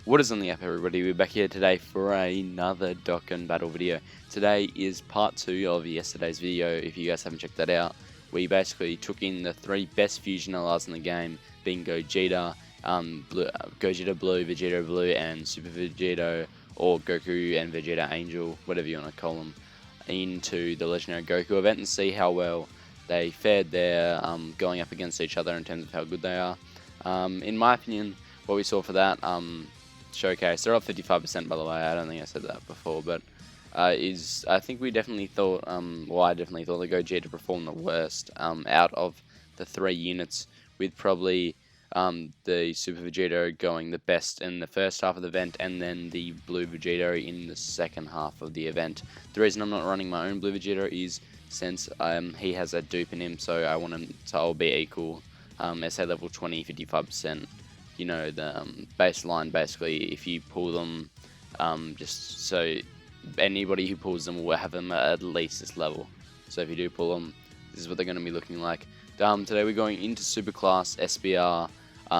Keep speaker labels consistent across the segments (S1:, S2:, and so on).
S1: What is on the app, everybody? We're back here today for another Dokkan battle video. Today is part 2 of yesterday's video, if you guys haven't checked that out. We basically took in the 3 best fusion LRs in the game, being Gogeta, Gogeta Blue, Vegeta Blue, and Super Vegeta, or Goku and Vegeta Angel, whatever you want to call them, into the Legendary Goku event and see how well they fared there, going up against each other in terms of how good they are. In my opinion, what we saw for that showcase, they're up 55% by the way. I don't think I said that before, but I think we definitely thought, I definitely thought the Gogeta performed the worst out of the 3 units, with probably the Super Vegeta going the best in the first half of the event, and then the Blue Vegeta in the second half of the event. The reason I'm not running my own Blue Vegeta is since he has a dupe in him, so I want him to all be equal. SA level 20, 55%. You know, the baseline, basically, if you pull them, just so anybody who pulls them will have them at least this level. So if you do pull them, this is what they're going to be looking like. Today we're going into Superclass SBR.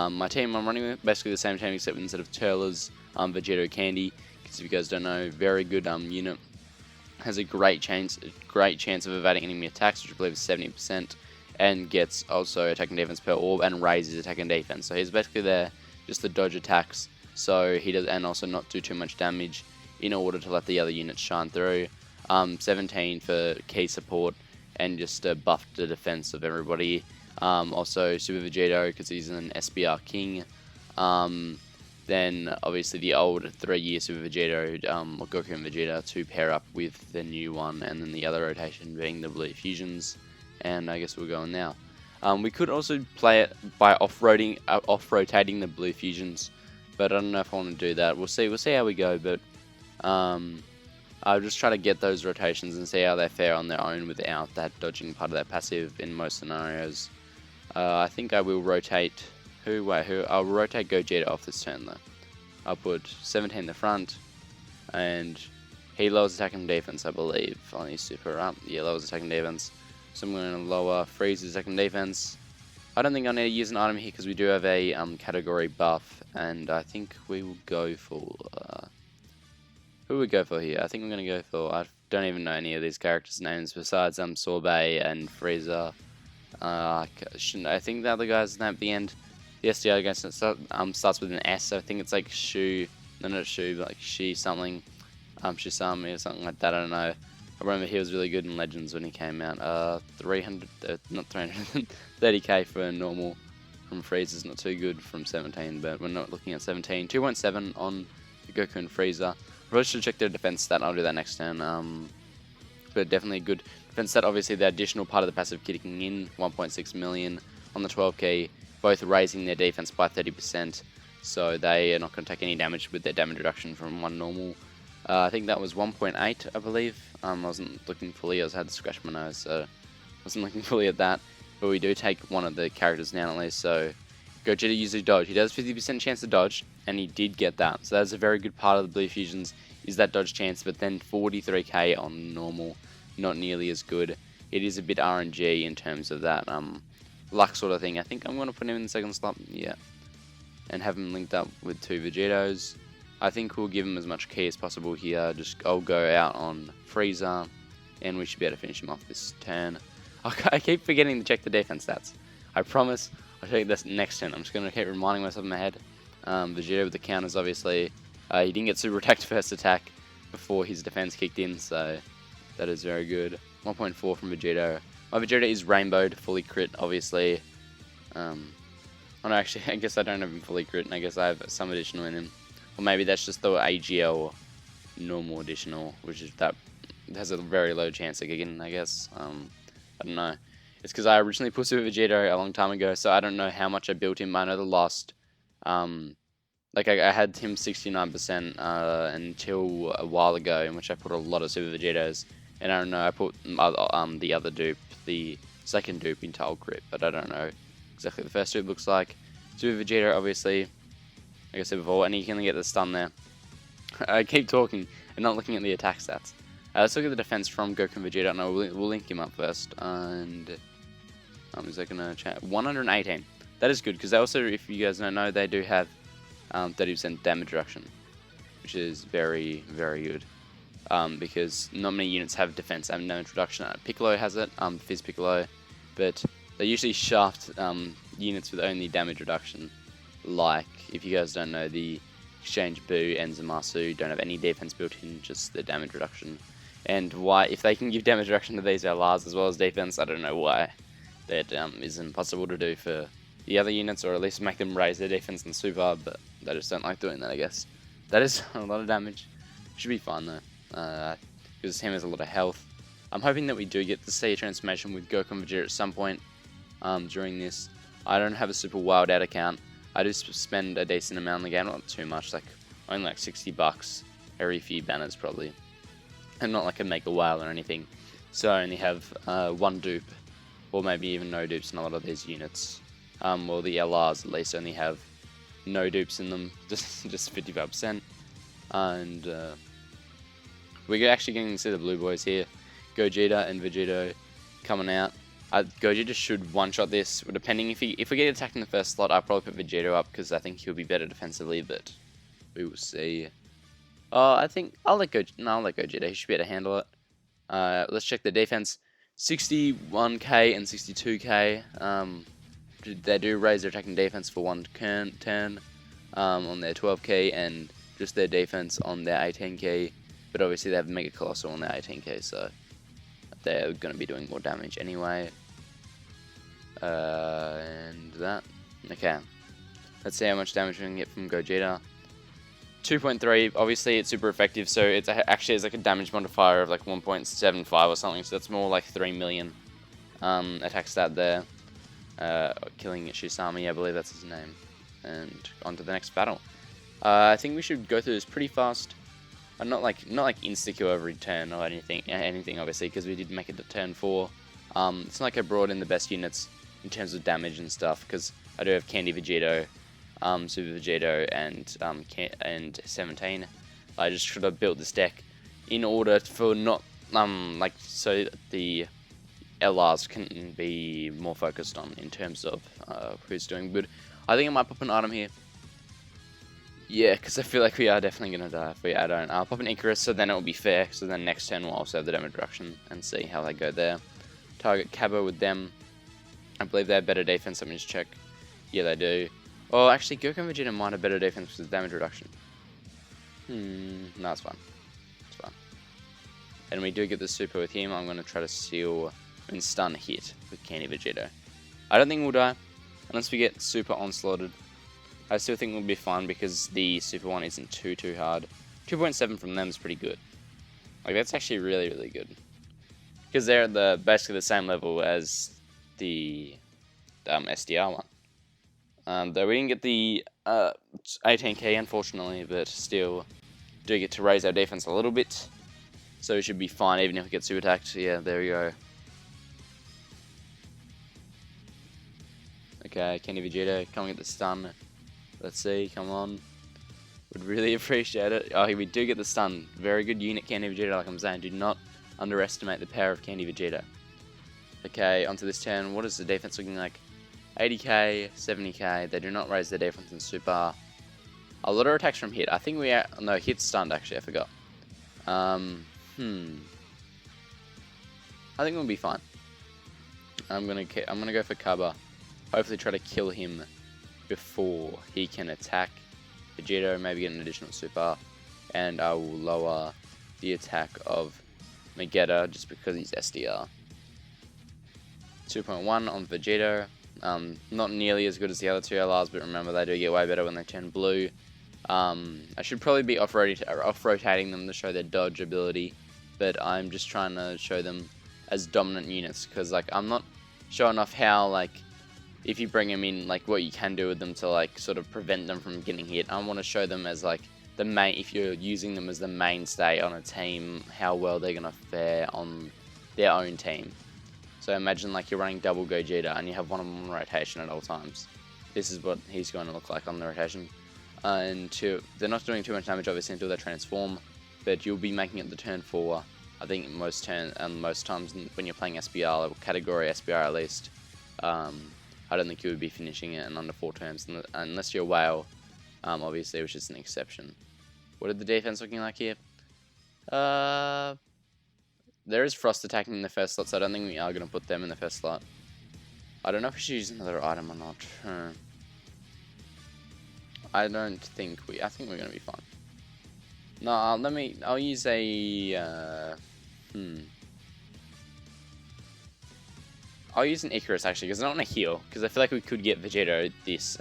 S1: My team, I'm running basically the same team, except instead of Turles, Vegeta Candy, because if you guys don't know, very good unit. Has a great chance of evading enemy attacks, which I believe is 70%. And gets also attacking defense per orb and raises attacking defense. So he's basically there just to dodge attacks, so he does, and also not do too much damage in order to let the other units shine through. 17 for key support and just buff the defense of everybody. Also Super Vegeta because he's an SBR king. Then obviously the old 3-year Super Vegeta, or Goku and Vegeta, to pair up with the new one, and then the other rotation being the Blue Fusions. And I guess we'll go on now. We could also play it by off-rotating the Blue Fusions, but I don't know if I want to do that. We'll see how we go, but I'll just try to get those rotations and see how they fare on their own without that dodging part of their passive in most scenarios. I think I will rotate... I'll rotate Gogeta off this turn, though. I'll put 17 in the front, and he lowers attack and defense, I believe, on his super up. Yeah, lowers attack and defense. So I'm going to lower Frieza's second defense. I don't think I need to use an item here because we do have a category buff, and I think we will go for... who would we go for here? I think I'm going to go for... I don't even know any of these characters' names besides Sorbet and Frieza. I think the other guy's name at the end, the SDR guy starts with an S, so I think it's like Shu, no, not Shu, but like Shi something, Shisami or something like that, I don't know. I remember he was really good in Legends when he came out. 30k for normal from Frieza's not too good from 17, but we're not looking at 17. 2.7 on Goku and Frieza. Probably should check their defense stat. I'll do that next turn. But definitely a good defense stat. Obviously, the additional part of the passive kicking in, 1.6 million on the 12k, both raising their defense by 30%. So they are not going to take any damage with their damage reduction from 1 normal. I think that was 1.8, I believe. I wasn't looking fully, I had to scratch my nose, so I wasn't looking fully at that. But we do take one of the characters down at least, so Gogeta uses dodge. He does 50% chance to dodge, and he did get that. So that's a very good part of the Blue Fusions, is that dodge chance, but then 43k on normal, not nearly as good. It is a bit RNG in terms of that luck sort of thing. I think I'm going to put him in the second slot, yeah, and have him linked up with 2 Vegetos. I think we'll give him as much key as possible here. I'll go out on Frieza, and we should be able to finish him off this turn. I keep forgetting to check the defense stats. I promise I'll check this next turn. I'm just going to keep reminding myself in my head. Vegeta with the counters, obviously. He didn't get super attacked first attack before his defense kicked in, so that is very good. 1.4 from Vegeta. My Vegeta is rainbowed, fully crit, obviously. Oh no, actually, I guess I don't have him fully crit, and I guess I have some additional in him. Or maybe that's just the AGL normal additional, which is that has a very low chance of kicking, I guess. I don't know. It's because I originally put Super Vegeta a long time ago, so I don't know how much I built him. I know the last, like I had him 69% until a while ago, in which I put a lot of Super Vegetos. And I don't know, I put the other dupe, the second dupe into Old Grip, but I don't know exactly what the first dupe looks like. Super Vegeta, obviously, like I said before, and you can get the stun there. I keep talking and not looking at the attack stats. Let's look at the defense from Goku and Vegeta. No, we'll link him up first. And is that going to change? 118. That is good, because also, if you guys don't know, they do have 30% damage reduction, which is very, very good. Because not many units have defense and damage reduction. Piccolo has it, Fizz Piccolo, but they're usually shaft units with only damage reduction. Like, if you guys don't know, the Exchange Boo and Zamasu don't have any defense built in, just the damage reduction. And why, if they can give damage reduction to these LRs as well as defense, I don't know why that is impossible to do for the other units, or at least make them raise their defense in Super, but they just don't like doing that, I guess. That is a lot of damage. Should be fun though, because him has a lot of health. I'm hoping that we do get to see a transformation with Goku and Vegeta at some point during this. I don't have a super wild out account. I do spend a decent amount in the game, not too much, like only like $60 every few banners probably. And not like a mega whale or anything. So I only have one dupe, or maybe even no dupes in a lot of these units. Well, the LRs at least only have no dupes in them, just 55%. And we're actually getting to see the blue boys here. Gogeta and Vegito coming out. Gogeta should one-shot this, depending if we get attacked in the first slot. I'll probably put Vegito up because I think he'll be better defensively, but we will see. I think I'll let Gogeta. He should be able to handle it. Let's check the defense. 61k and 62k. They do raise their attacking defense for one turn on their 12k, and just their defense on their 18k. But obviously they have Mega Colossal on their 18k, so they're going to be doing more damage anyway. And that. Okay. Let's see how much damage we can get from Gogeta. 2.3, obviously it's super effective, so it actually has like a damage modifier of like 1.75 or something, so that's more like 3 million attack stat there. Killing Shisami, I believe that's his name. And on to the next battle. I think we should go through this pretty fast. Not like insta-kill every turn or anything obviously, because we did make it to turn 4. It's not like I brought in the best units in terms of damage and stuff, because I do have Candy Vegito, Super Vegito, and 17. I just should have built this deck in order for not so that the LRs can be more focused on in terms of who's doing good. I think I might pop an item here. Yeah, because I feel like we are definitely going to die if we add on. I'll pop an Icarus, so then it will be fair. So then next turn we'll also have the damage reduction and see how they go there. Target Cabo with them. I believe they have better defense. Let me just check. Yeah, they do. Oh, actually, Goku and Vegeta might have better defense with damage reduction. No, it's fine. It's fine. And we do get the super with him. I'm going to try to stun hit with Candy Vegito. I don't think we'll die unless we get super onslaughted. I still think we'll be fine because the super one isn't too hard. 2.7 from them is pretty good. Like, that's actually really, really good. Because they're at basically the same level as the SDR one. Though we didn't get the 18k, unfortunately, but still do get to raise our defense a little bit. So we should be fine even if we get super attacked. Yeah, there we go. Okay, Candy Vegeta, come and get the stun. Let's see, come on. Would really appreciate it. Oh, we do get the stun. Very good unit, Candy Vegeta, like I'm saying. Do not underestimate the power of Candy Vegeta. Okay, onto this turn. What is the defense looking like? 80k, 70k. They do not raise their defense in super. A lot of attacks from hit. I think we are... No, hit stunned, actually. I forgot. I think we'll be fine. I'm gonna go for cover. Hopefully try to kill him before he can attack Vegito, maybe get an additional super, and I will lower the attack of Megetta just because he's SDR. 2.1 on Vegito. Not nearly as good as the other two LRs, but remember they do get way better when they turn blue. I should probably be off-rotating them to show their dodge ability, but I'm just trying to show them as dominant units, because like I'm not showing off how like if you bring them in, like what you can do with them to like sort of prevent them from getting hit. I want to show them as like the main, if you're using them as the mainstay on a team, how well they're gonna fare on their own team. So imagine like you're running double Gogeta and you have one of them on rotation at all times. This is what he's going to look like on the rotation. They're not doing too much damage obviously until they transform, but you'll be making it the turn 4. I think most times when you're playing SBR, or category SBR at least, I don't think you would be finishing it in under 4 turns unless you're a whale. Obviously, which is an exception. What are the defense looking like here? There is Frost attacking in the first slot, so I don't think we are going to put them in the first slot. I don't know if we should use another item or not. I don't think I think we're going to be fine. No, I'll use a, I'll use an Icarus, actually, because I don't want to heal, because I feel like we could get Vegeta this,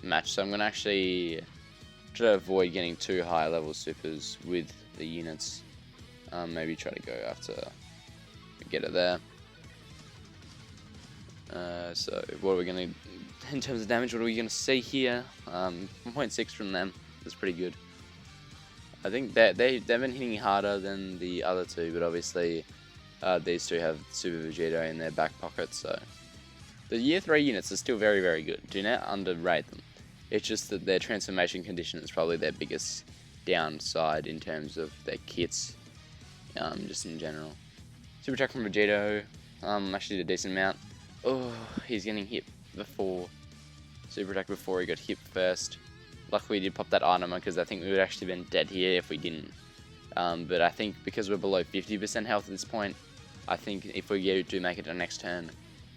S1: match, so I'm going to actually try to avoid getting too high level supers with the units. Maybe try to go after get it there. So what are we going to, in terms of damage, what are we going to see here? 1.6 from them. That's pretty good. I think that they've been hitting harder than the other two, but obviously these two have Super Vegeta in their back pocket, so the Year 3 units are still very, very good. Do not underrate them. It's just that their transformation condition is probably their biggest downside in terms of their kits, just in general. Super attack from Vegeta, actually did a decent amount. Oh, he's getting hit before. Super attack before he got hit first. Luckily we did pop that item because I think we would actually been dead here if we didn't. But I think because we're below 50% health at this point, I think if we do make it to the next turn,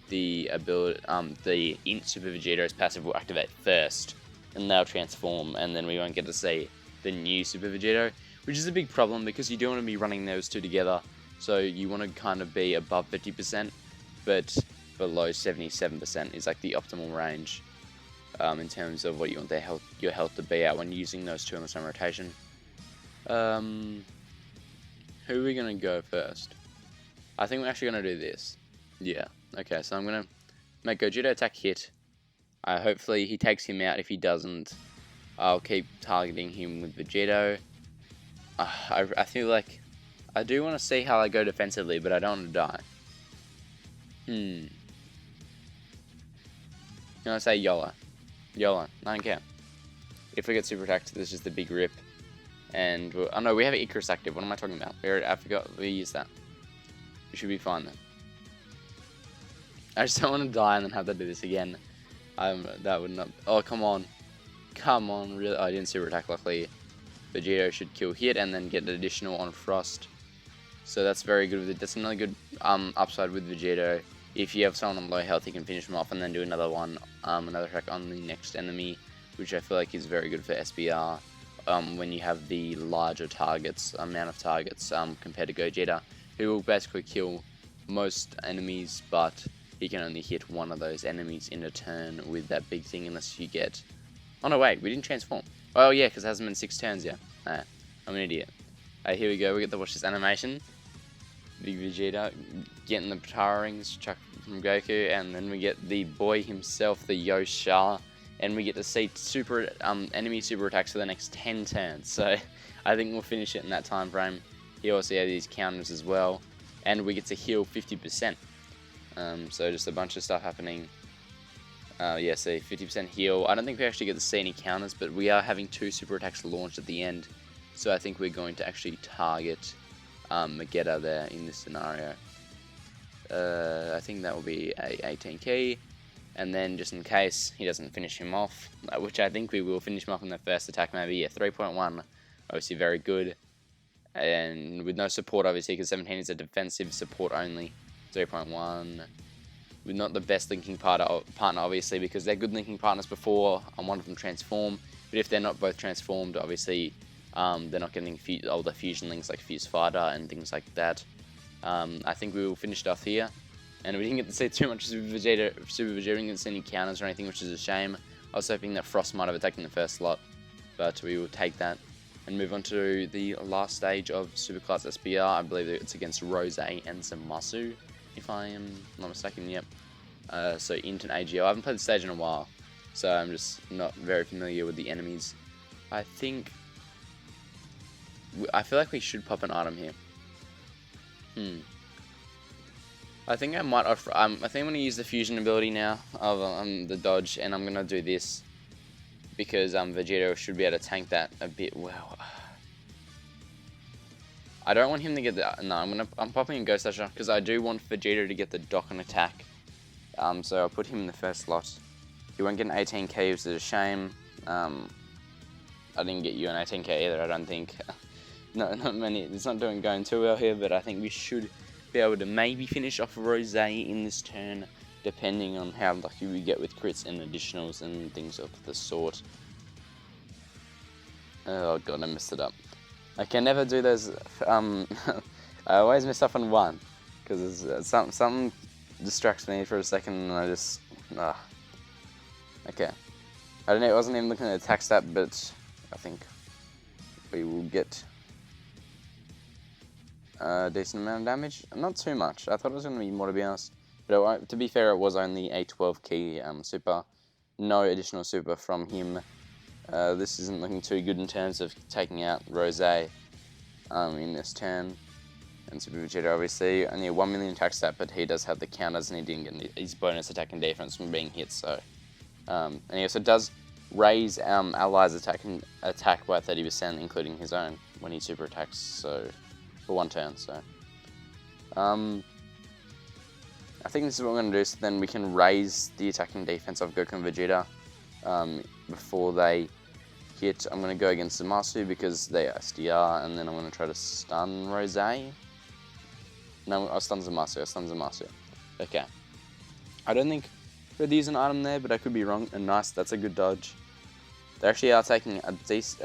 S1: the ability, the Super Vegeta's passive will activate first, and they'll transform, and then we won't get to see the new Super Vegeta, which is a big problem because you don't want to be running those two together. So you want to kind of be above 50%, but below 77% is like the optimal range in terms of what you want your health to be at when using those two on the same rotation. Who are we going to go first? I think we're actually going to do this. Yeah. Okay, so I'm going to make Gogeta attack hit. Hopefully he takes him out. If he doesn't, I'll keep targeting him with Vegeta. I feel like I do want to see how I go defensively, but I don't want to die. I'm going to say YOLO. YOLO. I don't care. If we get super attacked, this is the big rip. And, oh no, we have Icarus active. What am I talking about? I forgot we used that. We should be fine then. I just don't want to die and then have to do this again. That would not... Oh, come on. Come on, really? Oh, I didn't super attack, luckily. Vegeta should kill hit and then get an additional on Frost. So that's very good. That's another good upside with Vegeta. If you have someone on low health, you can finish them off and then do another one, another attack on the next enemy, which I feel like is very good for SBR. When you have the larger amount of targets compared to Gogeta, who will basically kill most enemies, but he can only hit one of those enemies in a turn with that big thing unless you get... Oh no, wait, we didn't transform. Oh yeah, because it hasn't been 6 turns yet. I'm an idiot. Here we go, we get to watch this animation. Big Vegeta getting the power rings chucked from Goku, and then we get the boy himself, the Yosha, and we get to see enemy super attacks for the next 10 turns. So I think we'll finish it in that time frame. He also has these counters as well, and we get to heal 50%. So just a bunch of stuff happening. Yeah, so 50% heal. I don't think we actually get to see any counters, but we are having 2 super attacks launched at the end. So I think we're going to actually target Vegeta there in this scenario. I think that will be a 18 key. And then just in case he doesn't finish him off, which I think we will finish him off in the first attack maybe. Yeah, 3.1, obviously very good. And with no support obviously, because 17 is a defensive support only. 3.1. With not the best linking partner obviously, because they're good linking partners before one of them transform. But if they're not both transformed, obviously they're not getting all the fusion links like Fuse Fighter and things like that. I think we will finish it off here. And we didn't get to see too much Super Vegeta. We didn't get to see any counters or anything, which is a shame. I was hoping that Frost might have attacked in the first slot, but we will take that and move on to the last stage of Superclass SBR. I believe it's against Rose and Zamasu, if I am not mistaken. Yep. So into an AGL. I haven't played the stage in a while, so I'm just not very familiar with the enemies. I feel like we should pop an item here. I think I might offer. I think I'm going to use the fusion ability now of the dodge, and I'm going to do this because Vegeta should be able to tank that a bit well. I don't want him to get the. No, I'm popping in Ghost Dasher because I do want Vegeta to get the Dokkan attack. So I'll put him in the first slot. He won't get an 18k, which is a shame. I didn't get you an 18k either, I don't think. No, not many. It's not going too well here, but I think we should be able to maybe finish off Rose in this turn, depending on how lucky we get with crits and additionals and things of the sort. Oh god, I messed it up. I can never do those. I always mess up on one because something distracts me for a second, and I just. Okay. I don't know. I wasn't even looking at the attack stat, but I think we will get a decent amount of damage. Not too much. I thought it was going to be more, to be honest. But to be fair, it was only a 12 key super. No additional super from him. This isn't looking too good in terms of taking out Rose in this turn. And Super Vegeta, obviously, only a 1 million attack stat, but he does have the counters and he didn't get his bonus attack and defense from being hit. So, and he also does raise allies' attack by 30%, including his own, when he super attacks. So, for one turn. So, I think this is what we're going to do. So then we can raise the attack and defense of Goku and Vegeta before they hit. I'm going to go against Zamasu because they are SDR, and then I'm going to try to stun Rose. No, I'll stun Zamasu. Okay. I don't think we'd use an item there, but I could be wrong. And nice, that's a good dodge. They actually are taking a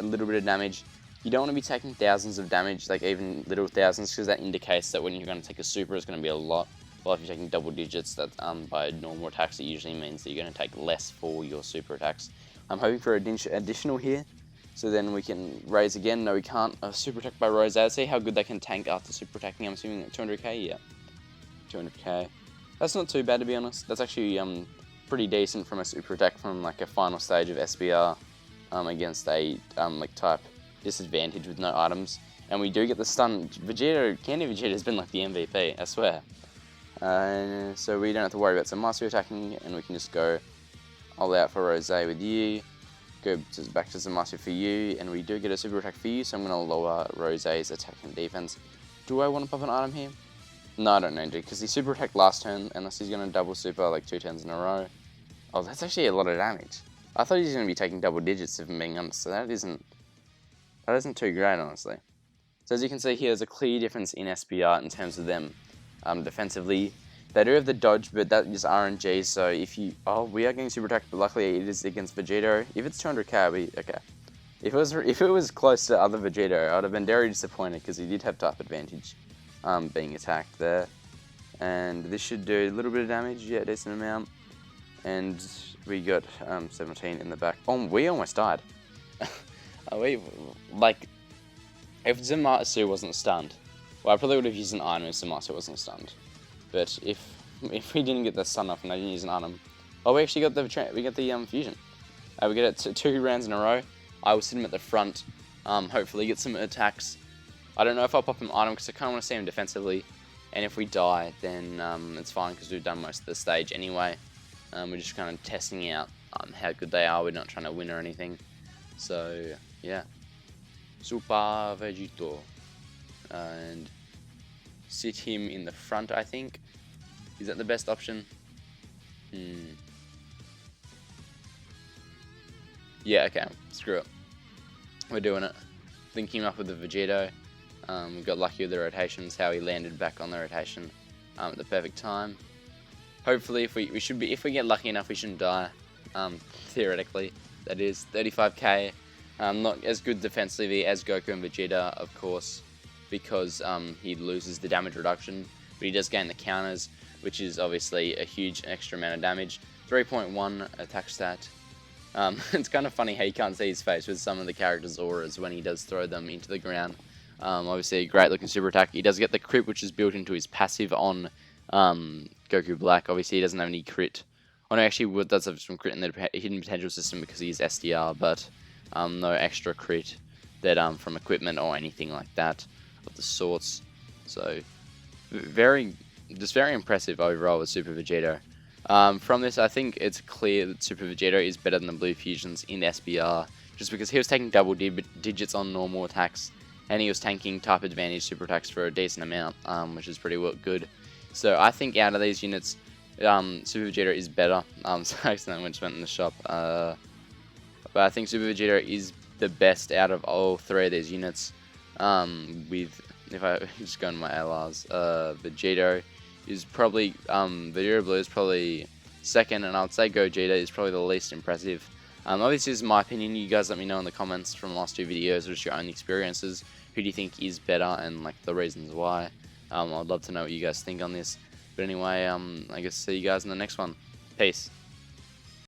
S1: little bit of damage. You don't want to be taking thousands of damage, like even little thousands, because that indicates that when you're going to take a super, it's going to be a lot. Well, if you're taking double digits, that by normal attacks, it usually means that you're going to take less for your super attacks. I'm hoping for additional here, so then we can raise again. No, we can't. Super attack by Rose. Let's see how good they can tank after super attacking. I'm assuming 200k, yeah. 200k. That's not too bad, to be honest. That's actually pretty decent from a super attack from like a final stage of SBR against a like type disadvantage with no items. And we do get the stun. Candy Vegeta has been like the MVP, I swear. So we don't have to worry about some mastery attacking, and we can just go all out for Rose with you. Go back to Zamasu for you, and we do get a super attack for you, so I'm going to lower Rose's attack and defense. Do I want to pop an item here? No, I don't know, dude, because he super attacked last turn, unless he's going to double super like 2 turns in a row. Oh, that's actually a lot of damage. I thought he was going to be taking double digits, if I'm being honest, so that isn't too great, honestly. So as you can see here, there's a clear difference in SBR in terms of them defensively. They do have the dodge, but that is RNG, so if you... Oh, we are getting super attacked, but luckily it is against Vegeta. If it's 200k, okay. If it was close to other Vegeta, I would have been very disappointed, because he did have type advantage being attacked there. And this should do a little bit of damage, yeah, a decent amount. And we got 17 in the back. Oh, we almost died. If Zamasu wasn't stunned, well, I probably would have used an item if Zamasu wasn't stunned. But if we didn't get the stun off and I didn't use an item, oh, we actually got the fusion. We get it 2 rounds in a row. I will sit him at the front, hopefully get some attacks. I don't know if I'll pop him item because I kind of want to see him defensively. And if we die, then it's fine because we've done most of the stage anyway. We're just kind of testing out how good they are. We're not trying to win or anything. So yeah, Super Vegito, and sit him in the front, I think. Is that the best option? Yeah, okay, screw it. We're doing it. Linking him up with the Vegito. We got lucky with the rotations, how he landed back on the rotation at the perfect time. Hopefully, if we get lucky enough, we shouldn't die. Theoretically, that is 35k. Not as good defensively as Goku and Vegeta, of course, because he loses the damage reduction, but he does gain the counters, which is obviously a huge extra amount of damage. 3.1 attack stat. It's kind of funny how you can't see his face with some of the characters' auras when he does throw them into the ground. Obviously, a great looking super attack. He does get the crit, which is built into his passive on Goku Black. Obviously, he doesn't have any crit. Oh no, actually, does have some crit in the hidden potential system because he's SDR, but no extra crit that from equipment or anything like that of the sorts. So very impressive overall with Super Vegeta. From this, I think it's clear that Super Vegeta is better than the Blue Fusions in SBR, just because he was taking double digits on normal attacks, and he was tanking type advantage super attacks for a decent amount, which is pretty good. So I think out of these units, Super Vegeta is better. So I accidentally went in the shop. but I think Super Vegito is the best out of all 3 of these units. With, if I just go into my LRs, Vegito is probably, Vegito Blue is probably second, and I would say Gogeta is probably the least impressive. Obviously, this is my opinion. You guys let me know in the comments from the last 2 videos, just your own experiences. Who do you think is better, and like the reasons why? I'd love to know what you guys think on this. But anyway, I guess see you guys in the next one. Peace.